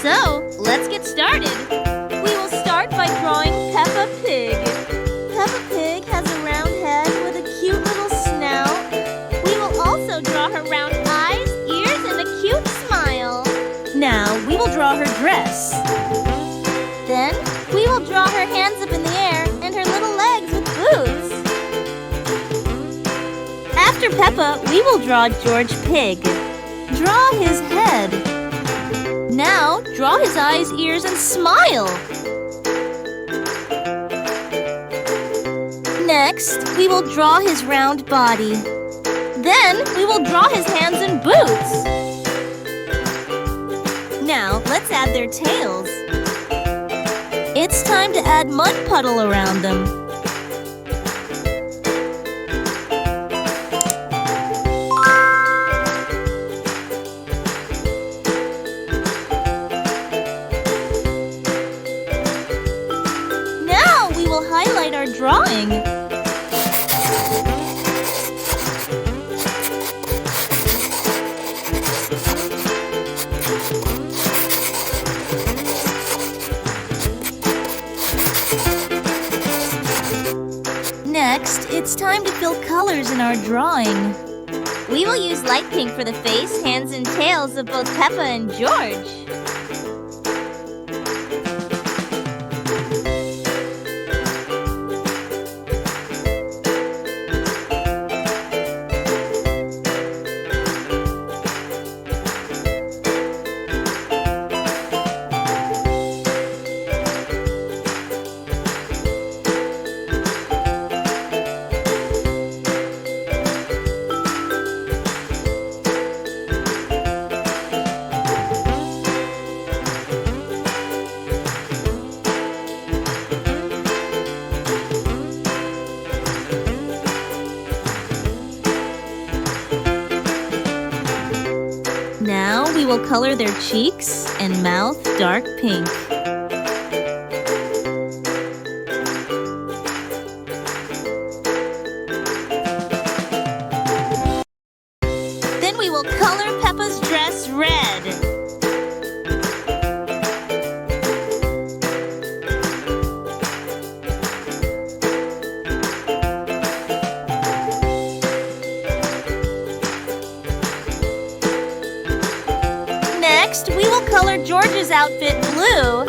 So, let's get started. We will start by drawing Peppa Pig. Peppa Pig has a round head with a cute little snout. We will also draw her round eyes, ears, and a cute smile. Now, we will draw her dress. Then, we will draw her hands up in the air and her little legs with boots. After Peppa, we will draw George Pig. Draw his head. Now, draw his eyes, ears, and smile. Next, we will draw his round body. Then, we will draw his hands and boots. Now, let's add their tails. It's time to add mud puddle around them. Now, we will highlight our drawing. Next, it's time to fill colors in our drawing. We will use light pink for the face, hands, and tails of both Peppa and George. Now we will color their cheeks and mouth dark pink. Then we will color Peppa's dress red. Next, we will color George's outfit blue.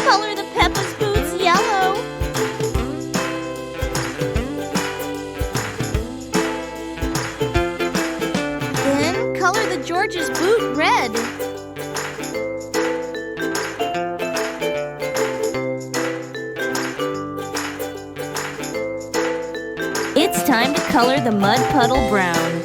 Color the Peppa's boots yellow. Then, color the George's boot red. It's time to color the mud puddle brown.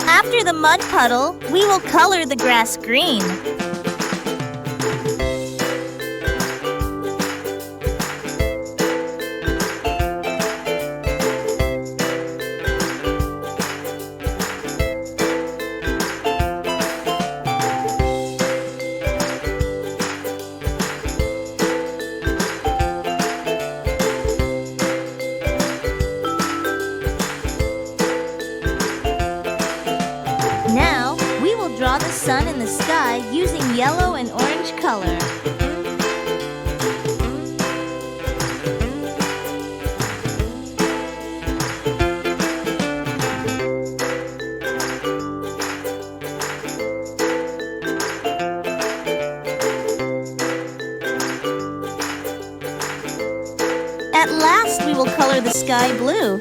After the mud puddle, we will color the grass green. Now, we will draw the sun in the sky using yellow and orange color. At last, we will color the sky blue.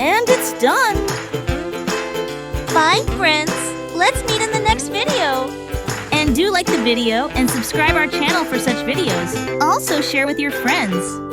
And it's done. Bye, friends. Let's meet in the next video. And do like the video and subscribe our channel for such videos. Also share with your friends.